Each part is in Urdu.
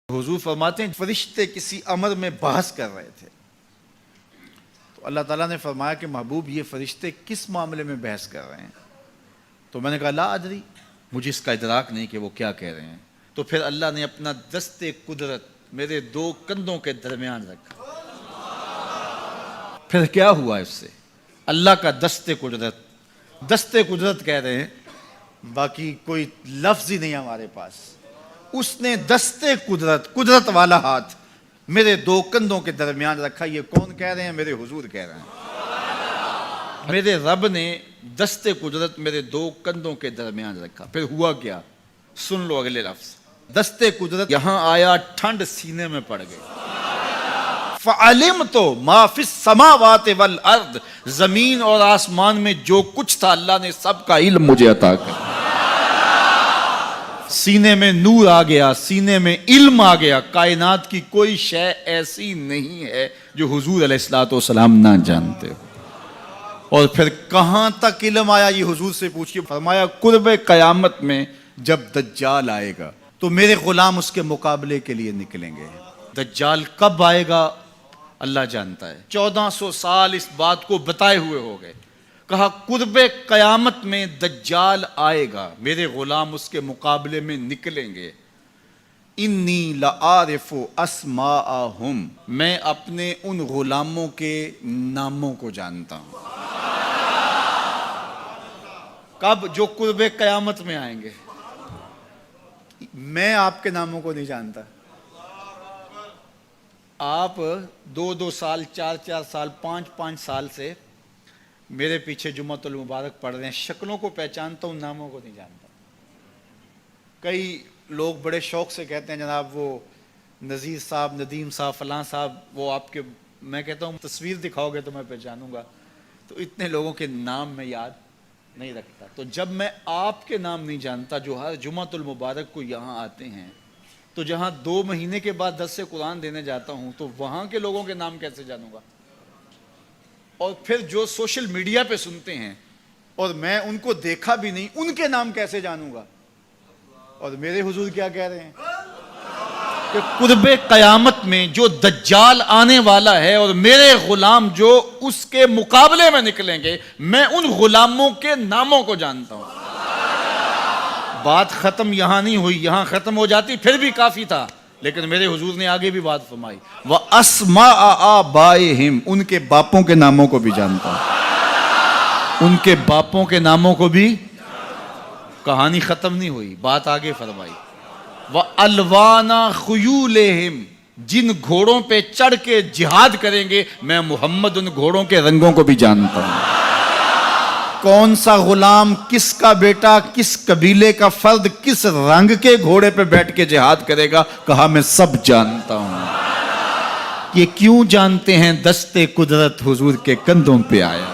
حضور فرماتے ہیں فرشتے کسی امر میں بحث کر رہے تھے تو اللہ تعالیٰ نے فرمایا کہ محبوب یہ فرشتے کس معاملے میں بحث کر رہے ہیں؟ تو میں نے کہا لا ادری، مجھے اس کا ادراک نہیں کہ وہ کیا کہہ رہے ہیں۔ تو پھر اللہ نے اپنا دست قدرت میرے دو کندھوں کے درمیان رکھا۔ پھر کیا ہوا اس سے؟ اللہ کا دست قدرت کہہ رہے ہیں، باقی کوئی لفظ ہی نہیں ہمارے پاس۔ اس نے دست قدرت والا ہاتھ میرے دو کندھوں کے درمیان رکھا۔ یہ کون کہہ رہے ہیں؟ میرے حضور کہہ رہے ہیں۔ میرے رب نے دست قدرت میرے دو کندھوں کے درمیان رکھا۔ پھر ہوا کیا؟ سن لو اگلے لفظ۔ دست قدرت یہاں آیا، ٹھنڈ سینے میں پڑ گئی۔ فَعَلِمْتُ مَا فِي السَّمَاوَاتِ وَالْأَرْضِ، زمین اور آسمان میں جو کچھ تھا اللہ نے سب کا علم مجھے عطا کیا۔ سینے میں نور آ گیا، سینے میں علم آ گیا۔ کائنات کی کوئی شے ایسی نہیں ہے جو حضور علیہ الصلوۃ والسلام نہ جانتے ہو۔ اور پھر کہاں تک علم آیا یہ حضور سے پوچھیے۔ فرمایا قرب قیامت میں جب دجال آئے گا تو میرے غلام اس کے مقابلے کے لیے نکلیں گے۔ دجال کب آئے گا اللہ جانتا ہے۔ 1400 سال اس بات کو بتائے ہوئے ہو گئے۔ کہا قرب قیامت میں دجال آئے گا، میرے غلام اس کے مقابلے میں نکلیں گے۔ انی لعارف اسماءہم، میں اپنے ان غلاموں کے ناموں کو جانتا ہوں۔ کب؟ جو قرب قیامت میں آئیں گے۔ میں آپ کے ناموں کو نہیں جانتا۔ آپ 2 سال 4 سال 5 سال سے میرے پیچھے جمعۃ المبارک پڑھ رہے ہیں، شکلوں کو پہچانتا ہوں، ناموں کو نہیں جانتا۔ کئی لوگ بڑے شوق سے کہتے ہیں جناب وہ نذیر صاحب، ندیم صاحب، فلاں صاحب، وہ آپ کے، میں کہتا ہوں تصویر دکھاؤ گے تو میں پہچانوں گا۔ تو اتنے لوگوں کے نام میں یاد نہیں رکھتا۔ تو جب میں آپ کے نام نہیں جانتا جو ہر جمعۃ المبارک کو یہاں آتے ہیں، تو جہاں 2 مہینے کے بعد درس قرآن دینے جاتا ہوں تو وہاں کے لوگوں کے نام کیسے جانوں گا؟ اور پھر جو سوشل میڈیا پہ سنتے ہیں اور میں ان کو دیکھا بھی نہیں، ان کے نام کیسے جانوں گا؟ اور میرے حضور کیا کہہ رہے ہیں کہ قرب قیامت میں جو دجال آنے والا ہے اور میرے غلام جو اس کے مقابلے میں نکلیں گے، میں ان غلاموں کے ناموں کو جانتا ہوں۔ بات ختم یہاں نہیں ہوئی، یہاں ختم ہو جاتی پھر بھی کافی تھا، لیکن میرے حضور نے آگے بھی بات فرمائی۔ وَأَسْمَاءَ آبَائِهِمْ، ان کے باپوں کے ناموں کو بھی جانتا ہوں۔ ان کے باپوں کے ناموں کو بھی۔ کہانی ختم نہیں ہوئی، بات آگے فرمائی۔ وَأَلْوَانَ خُيُولِهِمْ، جن گھوڑوں پہ چڑھ کے جہاد کریں گے میں محمد ان گھوڑوں کے رنگوں کو بھی جانتا ہوں۔ کون سا غلام، کس کا بیٹا، کس قبیلے کا فرد کس رنگ کے گھوڑے پہ بیٹھ کے جہاد کرے گا، کہا میں سب جانتا ہوں۔ یہ کیوں جانتے ہیں؟ دست قدرت حضور کے کندھوں پہ آیا۔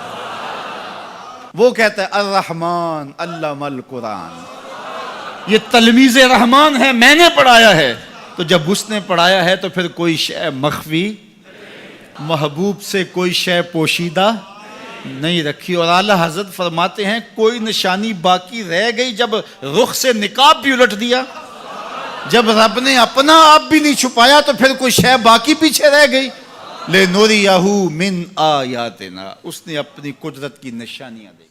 وہ کہتا ہے الرحمن علم القرآن، یہ تلمیذ رحمان ہے، میں نے پڑھایا ہے۔ تو جب اس نے پڑھایا ہے تو پھر کوئی شے مخفی، محبوب سے کوئی شے پوشیدہ نہیں رکھی۔ اور اعلیٰ حضرت فرماتے ہیں کوئی نشانی باقی رہ گئی جب رخ سے نقاب بھی الٹ دیا، جب رب نے اپنا آپ بھی نہیں چھپایا تو پھر کوئی شے باقی پیچھے رہ گئی۔ لِنُرِيَهُ مِنْ آیَاتِنَا، اس نے اپنی قدرت کی نشانیاں دی۔